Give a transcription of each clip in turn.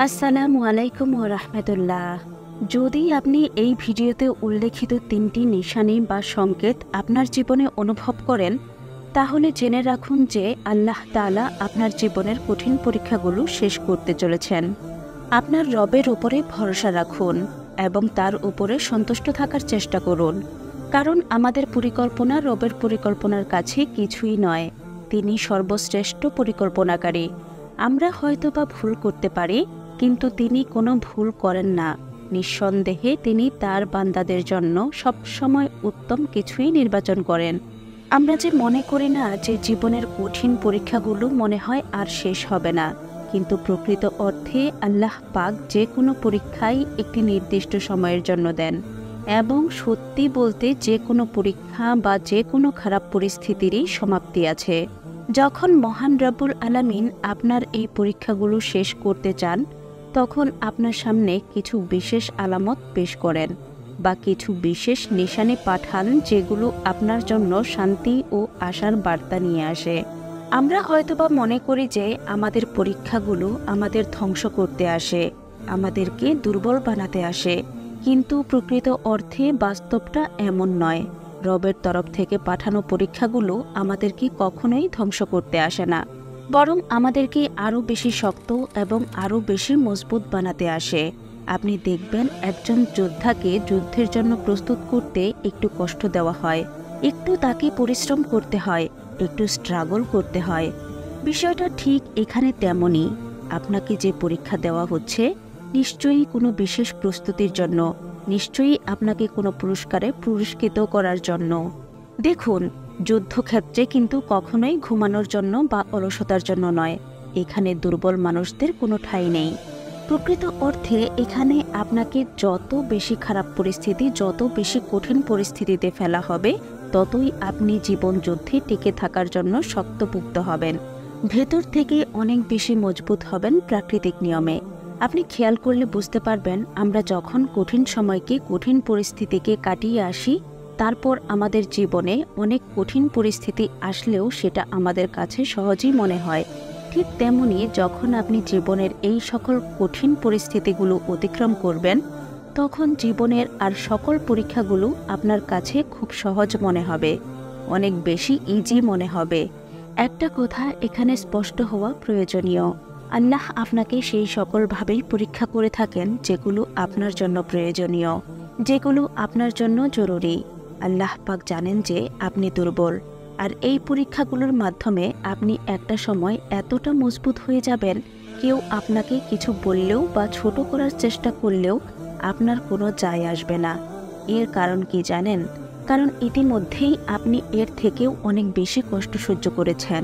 আসসালামু আলাইকুম ওয়া রাহমাতুল্লাহ। যদি আপনি এই ভিডিওতে উল্লেখিত 3টি নিশানি বা সংকেত আপনার জীবনে অনুভব করেন, তাহলে জেনে রাখুন যে আল্লাহ তাআলা আপনার জীবনের কঠিন পরীক্ষাগুলো শেষ করতে চলেছেন। আপনার রবের উপরে ভরসা রাখুন এবং তার উপরে সন্তুষ্ট থাকার চেষ্টা করুন, কারণ আমাদের পরিকল্পনা রবের পরিকল্পনার কাছে কিছুই নয়। তিনি সর্বশ্রেষ্ঠ পরিকল্পনাকারী। আমরা হয়তোবা ভুল করতে পারি, কিন্তু তিনি কোনো ভুল করেন না। নিঃসন্দেহে তিনি তার বান্দাদের জন্য সবসময় উত্তম কিছুই নির্বাচন করেন। আমরা যে মনে করি না যে জীবনের কঠিন পরীক্ষাগুলো মনে হয় আর শেষ হবে না, কিন্তু প্রকৃত অর্থে আল্লাহ পাক যে কোনো পরীক্ষাই একটি নির্দিষ্ট সময়ের জন্য দেন, এবং সত্যি বলতে যে কোনো পরীক্ষা বা যে কোনো খারাপ পরিস্থিতিরই সমাপ্তি আছে। যখন মহান রব্বুল আলামিন আপনার এই পরীক্ষাগুলো শেষ করতে চান, তখন আপনার সামনে কিছু বিশেষ আলামত পেশ করেন বা কিছু বিশেষ নিশানি পাঠান, যেগুলো আপনার জন্য শান্তি ও আশার বার্তা নিয়ে আসে। আমরা হয়তোবা মনে করি যে আমাদের পরীক্ষাগুলো আমাদের ধ্বংস করতে আসে, আমাদেরকে দুর্বল বানাতে আসে, কিন্তু প্রকৃত অর্থে বাস্তবটা এমন নয়। রবের তরফ থেকে পাঠানো পরীক্ষাগুলো আমাদেরকে কখনোই ধ্বংস করতে আসে না, বরং আমাদেরকে আরও বেশি শক্ত এবং আরও বেশি মজবুত বানাতে আসে। আপনি দেখবেন, একজন যোদ্ধাকে যুদ্ধের জন্য প্রস্তুত করতে একটু কষ্ট দেওয়া হয়, একটু তাকে পরিশ্রম করতে হয়, একটু স্ট্রাগল করতে হয়। বিষয়টা ঠিক এখানে তেমনই। আপনাকে যে পরীক্ষা দেওয়া হচ্ছে, নিশ্চয়ই কোনো বিশেষ প্রস্তুতির জন্য, নিশ্চয়ই আপনাকে কোনো পুরস্কারে পুরস্কৃত করার জন্য। দেখুন, যুদ্ধক্ষেত্রে কিন্তু কখনোই ঘুমানোর জন্য বা অলসতার জন্য নয়। এখানে দুর্বল মানুষদের কোনো ঠাঁই নেই। প্রকৃত অর্থে এখানে আপনাকে যত বেশি খারাপ পরিস্থিতি, যত বেশি কঠিন পরিস্থিতিতে ফেলা হবে, ততই আপনি জীবন যুদ্ধে টিকে থাকার জন্য শক্তপোক্ত হবেন, ভেতর থেকে অনেক বেশি মজবুত হবেন প্রাকৃতিক নিয়মে। আপনি খেয়াল করলে বুঝতে পারবেন, আমরা যখন কঠিন সময়কে, কঠিন পরিস্থিতিকে কাটিয়ে আসি, তারপর আমাদের জীবনে অনেক কঠিন পরিস্থিতি আসলেও সেটা আমাদের কাছে সহজই মনে হয়। ঠিক তেমনি যখন আপনি জীবনের এই সকল কঠিন পরিস্থিতিগুলো অতিক্রম করবেন, তখন জীবনের আর সকল পরীক্ষাগুলো আপনার কাছে খুব সহজ মনে হবে, অনেক বেশি ইজি মনে হবে। একটা কথা এখানে স্পষ্ট হওয়া প্রয়োজনীয়, আল্লাহ আপনাকে সেই সকলভাবেই পরীক্ষা করে থাকেন যেগুলো আপনার জন্য প্রয়োজনীয়, যেগুলো আপনার জন্য জরুরি। আল্লাহ পাক জানেন যে আপনি দুর্বল, আর এই পরীক্ষাগুলোর মাধ্যমে আপনি একটা সময় এতটা মজবুত হয়ে যাবেন, কেউ আপনাকে কিছু বললেও বা ছোট করার চেষ্টা করলেও আপনার কোনো যায় আসবে না। এর কারণ কি জানেন? কারণ ইতিমধ্যেই আপনি এর থেকেও অনেক বেশি কষ্ট সহ্য করেছেন,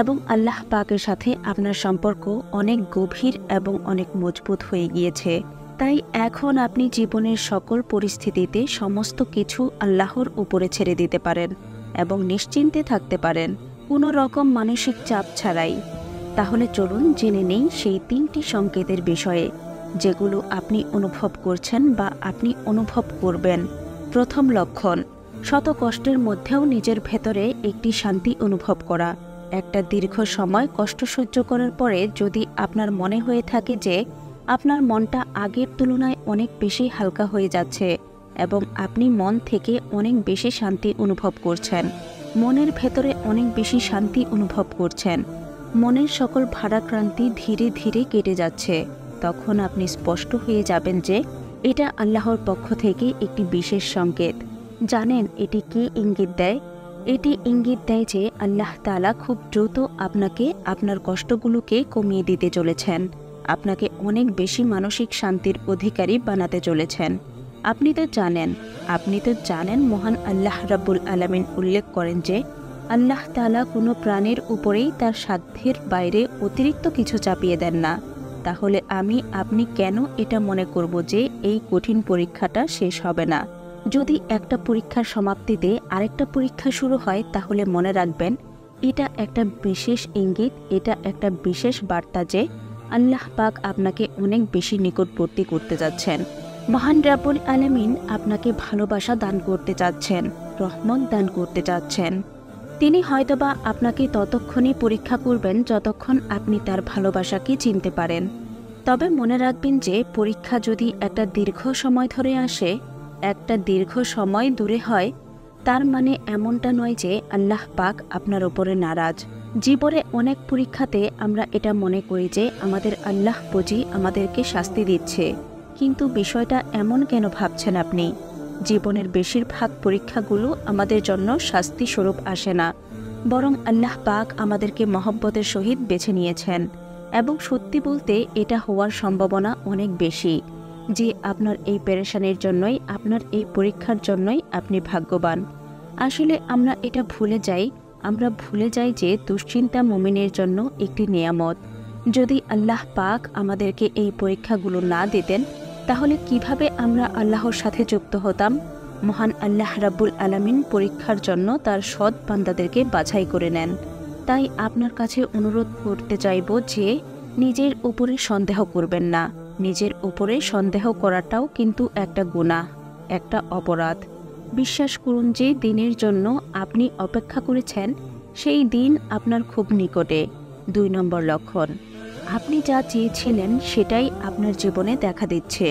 এবং আল্লাহ পাকের সাথে আপনার সম্পর্ক অনেক গভীর এবং অনেক মজবুত হয়ে গিয়েছে। তাই এখন আপনি জীবনের সকল পরিস্থিতিতে সমস্ত কিছু আল্লাহর উপরে ছেড়ে দিতে পারেন এবং নিশ্চিন্তে থাকতে পারেন, কোনো রকম মানসিক চাপ ছাড়াই। তাহলে চলুন জেনে নেই সেই 3টি সংকেতের বিষয়ে, যেগুলো আপনি অনুভব করছেন বা আপনি অনুভব করবেন। প্রথম লক্ষণ, শত কষ্টের মধ্যেও নিজের ভেতরে একটি শান্তি অনুভব করা। একটা দীর্ঘ সময় কষ্ট সহ্য করার পরে যদি আপনার মনে হয়ে থাকে যে আপনার মনটা আগের তুলনায় অনেক বেশি হালকা হয়ে যাচ্ছে এবং আপনি মন থেকে অনেক বেশি শান্তি অনুভব করছেন, মনের ভেতরে অনেক বেশি শান্তি অনুভব করছেন, মনের সকল ভারাক্রান্তি ধীরে ধীরে কেটে যাচ্ছে, তখন আপনি স্পষ্ট হয়ে যাবেন যে এটা আল্লাহর পক্ষ থেকে একটি বিশেষ সংকেত। জানেন এটি কি ইঙ্গিত দেয়? এটি ইঙ্গিত দেয় যে আল্লাহ তাআলা খুব দ্রুত আপনাকে আপনার কষ্টগুলোকে কমিয়ে দিতে চলেছেন, আপনাকে অনেক বেশি মানসিক শান্তির অধিকারী বানাতে চলেছেন। আপনি তো জানেন মহান আল্লাহ রাব্বুল আলামিন উল্লেখ করেন যে আল্লাহ তাআলা কোনো প্রাণীর উপরেই তার সাধ্যের বাইরে অতিরিক্ত কিছু চাপিয়ে দেন না। তাহলে আপনি কেন এটা মনে করব যে এই কঠিন পরীক্ষাটা শেষ হবে না? যদি একটা পরীক্ষার সমাপ্তিতে আরেকটা পরীক্ষা শুরু হয়, তাহলে মনে রাখবেন এটা একটা বিশেষ ইঙ্গিত, এটা একটা বিশেষ বার্তা যে আল্লাহ পাক আপনাকে অনেক বেশি নিকটবর্তী করতে যাচ্ছেন। মহান রাব্বুল আলামিন আপনাকে ভালোবাসা দান করতে চাচ্ছেন, রহমত দান করতে চাচ্ছেন। তিনি হয়তোবা আপনাকে ততক্ষণই পরীক্ষা করবেন যতক্ষণ আপনি তার ভালোবাসাকে চিনতে পারেন। তবে মনে রাখবেন যে পরীক্ষা যদি একটা দীর্ঘ সময় ধরে আসে, একটা দীর্ঘ সময় দূরে হয়, তার মানে এমনটা নয় যে আল্লাহ পাক আপনার উপরে নারাজ। জীবনে অনেক পরীক্ষাতে আমরা এটা মনে করি যে আমাদের আল্লাহ বুঝি আমাদেরকে শাস্তি দিচ্ছে, কিন্তু বিষয়টা এমন কেন ভাবছেন আপনি? জীবনের বেশিরভাগ পরীক্ষাগুলো আমাদের জন্য শাস্তি স্বরূপ আসে না, বরং আল্লাহ পাক আমাদেরকে মহব্বতের সহিত বেছে নিয়েছেন। এবং সত্যি বলতে এটা হওয়ার সম্ভাবনা অনেক বেশি যে আপনার এই পেরেশানির জন্যই, আপনার এই পরীক্ষার জন্যই আপনি ভাগ্যবান। আসলে আমরা এটা ভুলে যাই যে দুশ্চিন্তা মুমিনের জন্য একটি নিয়ামত। যদি আল্লাহ পাক আমাদেরকে এই পরীক্ষাগুলো না দিতেন, তাহলে কিভাবে আমরা আল্লাহর সাথে যুক্ত হতাম? মহান আল্লাহ রাব্বুল আলামিন পরীক্ষার জন্য তার সৎ বান্দাদেরকে বাছাই করে নেন। তাই আপনার কাছে অনুরোধ করতে চাইব যে নিজের উপরে সন্দেহ করবেন না। নিজের উপরে সন্দেহ করাটাও কিন্তু একটা গুনাহ, একটা অপরাধ। বিশ্বাস করুন যে দিনের জন্য আপনি অপেক্ষা করেছেন, সেই দিন আপনার খুব নিকটে। 2 নম্বর লক্ষণ, আপনি যা চেয়েছিলেন সেটাই আপনার জীবনে দেখা দিচ্ছে।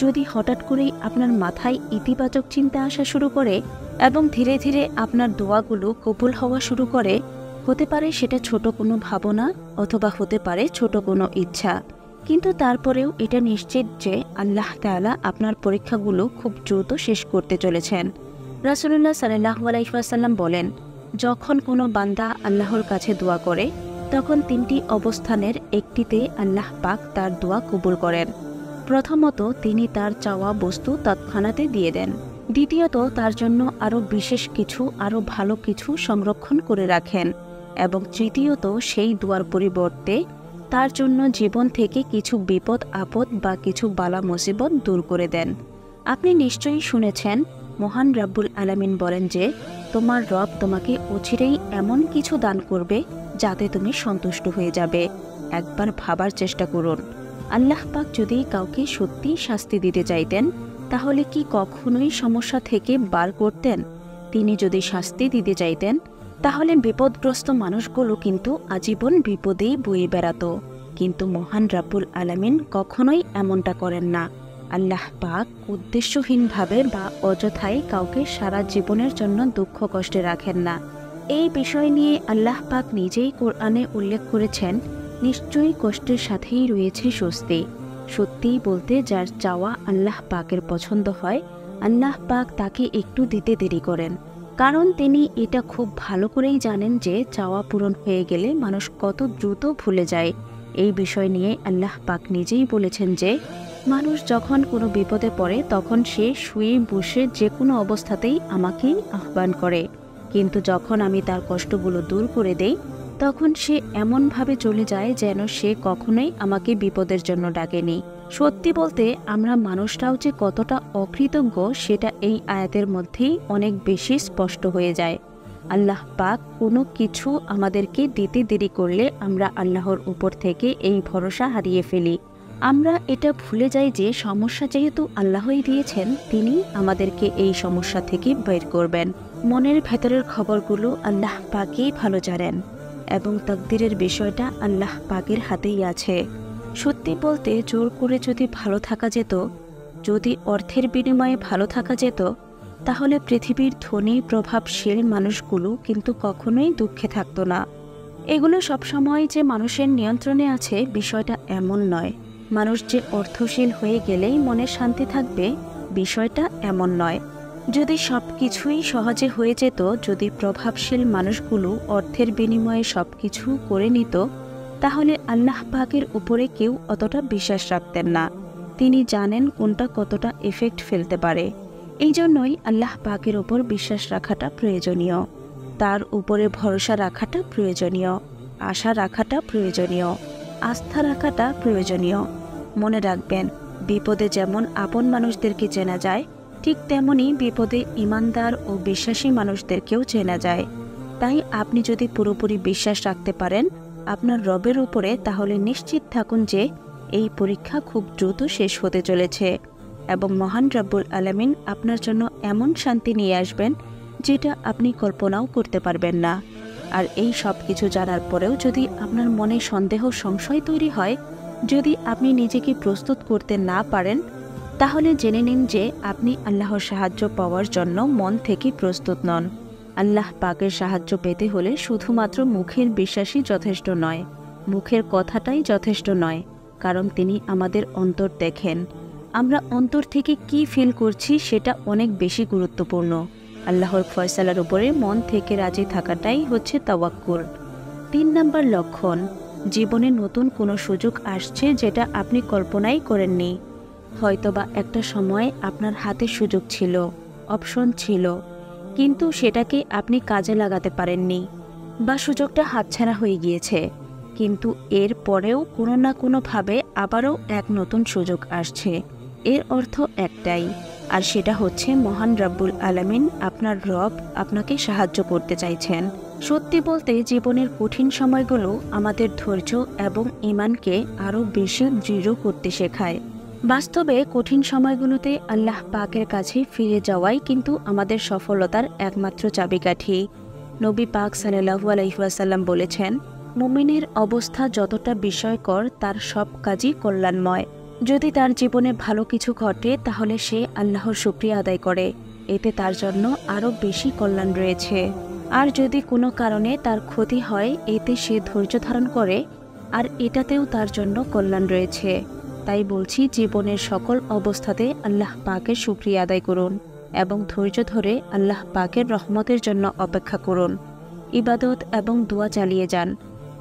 যদি হঠাৎ করেই আপনার মাথায় ইতিবাচক চিন্তা আসা শুরু করে এবং ধীরে ধীরে আপনার দোয়াগুলো কবুল হওয়া শুরু করে, হতে পারে সেটা ছোট কোনো ভাবনা অথবা হতে পারে ছোট কোনো ইচ্ছা, কিন্তু তারপরেও এটা নিশ্চিত যে আল্লাহ তাআলা আপনার পরীক্ষাগুলো খুব দ্রুত শেষ করতে চলেছেন। রাসূলুল্লাহ সাল্লাল্লাহু আলাইহি ওয়াসাল্লাম বলেন, যখন কোনো বান্দা আল্লাহর কাছে দোয়া করে, তখন 3টি অবস্থানের একটিতে আল্লাহ পাক তার দোয়া কবুল করেন। প্রথমত, তিনি তার চাওয়া বস্তু তৎক্ষণাতে দিয়ে দেন। দ্বিতীয়ত, তার জন্য আরও বিশেষ কিছু, আরও ভালো কিছু সংরক্ষণ করে রাখেন। এবং তৃতীয়ত, সেই দোয়ার পরিবর্তে তার জন্য জীবন থেকে কিছু বিপদ আপদ বা কিছু বালা মুসিবত দূর করে দেন। আপনি নিশ্চয়ই শুনেছেন, মহান রাব্বুল আলামিন বলেন যে তোমার রব তোমাকে অচিরেই এমন কিছু দান করবে যাতে তুমি সন্তুষ্ট হয়ে যাবে। একবার ভাবার চেষ্টা করুন, আল্লাহ পাক যদি কাউকে সত্যি শাস্তি দিতে চাইতেন, তাহলে কি কখনোই সমস্যা থেকে বার করতেন? তিনি যদি শাস্তি দিতে চাইতেন, তাহলে বিপদগ্রস্ত মানুষগুলো কিন্তু আজীবন বিপদেই বয়ে বেড়াত। কিন্তু মহান রাব্বুল আলামিন কখনোই এমনটা করেন না। আল্লাহ পাক উদ্দেশ্যহীনভাবে বা অযথায় কাউকে সারা জীবনের জন্য দুঃখ কষ্টে রাখেন না। এই বিষয় নিয়ে আল্লাহ পাক নিজেই কোরআনে উল্লেখ করেছেন, নিশ্চয়ই কষ্টের সাথেই রয়েছে স্বস্তি। সত্যিই বলতে, যার চাওয়া আল্লাহ পাকের পছন্দ হয়, আল্লাহ পাক তাকে একটু দিতে দেরি করেন, কারণ তিনি এটা খুব ভালো করেই জানেন যে চাওয়া পূরণ হয়ে গেলে মানুষ কত দ্রুত ভুলে যায়। এই বিষয় নিয়ে আল্লাহ পাক নিজেই বলেছেন যে মানুষ যখন কোনো বিপদে পড়ে তখন সে শুয়ে বসে যে কোনো অবস্থাতেই আমাকেই আহ্বান করে, কিন্তু যখন আমি তার কষ্টগুলো দূর করে দেই, তখন সে এমনভাবে চলে যায় যেন সে কখনোই আমাকে বিপদের জন্য ডাকেনি। সত্যি বলতে, আমরা মানুষরাও যে কতটা অকৃতজ্ঞ সেটা এই আয়াতের মধ্যেই অনেক বেশি স্পষ্ট হয়ে যায়। আল্লাহ পাক কোনো কিছু আমাদেরকে দিতে দেরি করলে আমরা আল্লাহর উপর থেকে এই ভরসা হারিয়ে ফেলি। আমরা এটা ভুলে যাই যে সমস্যা যেহেতু আল্লাহই দিয়েছেন, তিনি আমাদেরকে এই সমস্যা থেকে বের করবেন। মনের ভেতরের খবরগুলো আল্লাহ পাকই ভালো জানেন এবং তাকদীরের বিষয়টা আল্লাহ পাকের হাতেই আছে। সত্যি বলতে, জোর করে যদি ভালো থাকা যেত, যদি অর্থের বিনিময়ে ভালো থাকা যেত, তাহলে পৃথিবীর ধনী প্রভাবশীল মানুষগুলো কিন্তু কখনোই দুঃখে থাকতো না। এগুলো সবসময় যে মানুষের নিয়ন্ত্রণে আছে বিষয়টা এমন নয়। মানুষ যে অর্থশীল হয়ে গেলেই মনে শান্তি থাকবে বিষয়টা এমন নয়। যদি সব কিছুই সহজে হয়ে যেত, যদি প্রভাবশীল মানুষগুলো অর্থের বিনিময়ে সব কিছু করে নিত, তাহলে আল্লাহ পাকের উপরে কেউ অতটা বিশ্বাস রাখতেন না। তিনি জানেন কোনটা কতটা এফেক্ট ফেলতে পারে। এই জন্যই আল্লাহ পাকের উপর বিশ্বাস রাখাটা প্রয়োজনীয়, তার উপরে ভরসা রাখাটা প্রয়োজনীয়, আশা রাখাটা প্রয়োজনীয়, আস্থা রাখাটা প্রয়োজনীয়। মনে রাখবেন, বিপদে যেমন আপন মানুষদেরকে চেনা যায়, ঠিক তেমনি বিপদে ইমানদার ও বিশ্বাসী মানুষদেরকেও চেনা যায়। তাই আপনি যদি পুরোপুরি বিশ্বাস রাখতে পারেন আপনার রবের উপরে, তাহলে নিশ্চিত থাকুন যে এই পরীক্ষা খুব দ্রুত শেষ হতে চলেছে এবং মহান রব্বুল আলামিন আপনার জন্য এমন শান্তি নিয়ে আসবেন যেটা আপনি কল্পনাও করতে পারবেন না। আর এই সব কিছু জানার পরেও যদি আপনার মনে সন্দেহ সংশয় তৈরি হয়, যদি আপনি নিজেকে প্রস্তুত করতে না পারেন, তাহলে জেনে নিন যে আপনি আল্লাহর সাহায্য পাওয়ার জন্য মন থেকে প্রস্তুত নন। আল্লাহ পাকের সাহায্য পেতে হলে শুধুমাত্র মুখের বিশ্বাসই যথেষ্ট নয়, মুখের কথাটাই যথেষ্ট নয়, কারণ তিনি আমাদের অন্তর দেখেন। আমরা অন্তর থেকে কি ফিল করছি সেটা অনেক বেশি গুরুত্বপূর্ণ। আল্লাহর ফয়সালার উপরে মন থেকে রাজি থাকাটাই হচ্ছে তাওয়াক্কুল। 3 নম্বর লক্ষণ, জীবনে নতুন কোনো সুযোগ আসছে যেটা আপনি কল্পনাই করেননি। হয়তোবা একটা সময় আপনার হাতে সুযোগ ছিল, অপশন ছিল, কিন্তু সেটাকে আপনি কাজে লাগাতে পারেননি, বা সুযোগটা হাতছাড়া হয়ে গিয়েছে। কিন্তু এর পরেও কোনো না কোনোভাবে আবারও এক নতুন সুযোগ আসছে। এর অর্থ একটাই, আর সেটা হচ্ছে মহান রব্বুল আলামিন, আপনার রব আপনাকে সাহায্য করতে চাইছেন। সত্যি বলতে জীবনের কঠিন সময়গুলো আমাদের ধৈর্য এবং ঈমানকে আরও বেশি দৃঢ় করতে শেখায়। বাস্তবে কঠিন সময়গুলোতে আল্লাহ পাকের কাছে ফিরে যাওয়াই কিন্তু আমাদের সফলতার একমাত্র চাবিকাঠি। নবী পাক সাল্লাল্লাহু আলাইহি ওয়াসাল্লাম বলেছেন, মুমিনের অবস্থা যতটা বিস্ময়কর তার সব কাজই কল্যাণময়। যদি তার জীবনে ভালো কিছু ঘটে তাহলে সে আল্লাহর শুকরিয়া আদায় করে, এতে তার জন্য আরও বেশি কল্যাণ রয়েছে। আর যদি কোনো কারণে তার ক্ষতি হয়, এতে সে ধৈর্য ধারণ করে, আর এটাতেও তার জন্য কল্যাণ রয়েছে। তাই বলছি, জীবনের সকল অবস্থাতে আল্লাহ পাকের শুকরিয়া আদায় করুন এবং ধৈর্য ধরে আল্লাহ পাকের রহমতের জন্য অপেক্ষা করুন। ইবাদত এবং দোয়া চালিয়ে যান,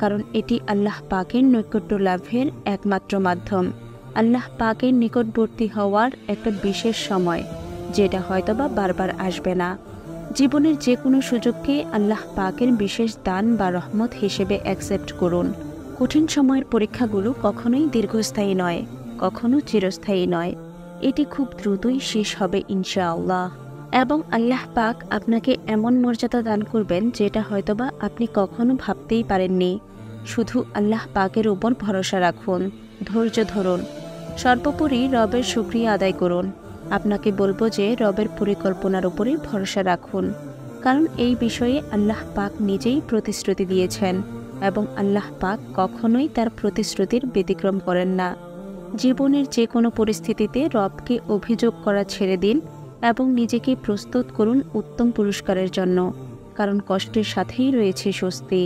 কারণ এটি আল্লাহ পাকের নৈকট্য লাভের একমাত্র মাধ্যম। আল্লাহ পাকের নিকটবর্তী হওয়ার একটা বিশেষ সময়, যেটা হয়তোবা বারবার আসবে না। জীবনের যে কোনো সুযোগকে আল্লাহ পাকের বিশেষ দান বা রহমত হিসেবে অ্যাকসেপ্ট করুন। কঠিন সময়ের পরীক্ষাগুলো কখনোই দীর্ঘস্থায়ী নয়, কখনো চিরস্থায়ী নয়। এটি খুব দ্রুতই শেষ হবে ইনশাআল্লাহ, এবং আল্লাহ পাক আপনাকে এমন মর্যাদা দান করবেন যেটা হয়তোবা আপনি কখনো ভাবতেই পারেননি। শুধু আল্লাহ পাকের উপর ভরসা রাখুন, ধৈর্য ধরুন, সর্বোপরি রবের শুকরিয়া আদায় করুন। আপনাকে বলবো যে রবের পরিকল্পনার উপরে ভরসা রাখুন, কারণ এই বিষয়ে আল্লাহ পাক নিজেই প্রতিশ্রুতি দিয়েছেন এবং আল্লাহ পাক কখনোই তার প্রতিশ্রুতির ব্যতিক্রম করেন না। জীবনের যে কোনো পরিস্থিতিতে রবকে অভিযোগ করা ছেড়ে দিন এবং নিজেকে প্রস্তুত করুন উত্তম পুরস্কারের জন্য, কারণ কষ্টের সাথেই রয়েছে স্বস্তি।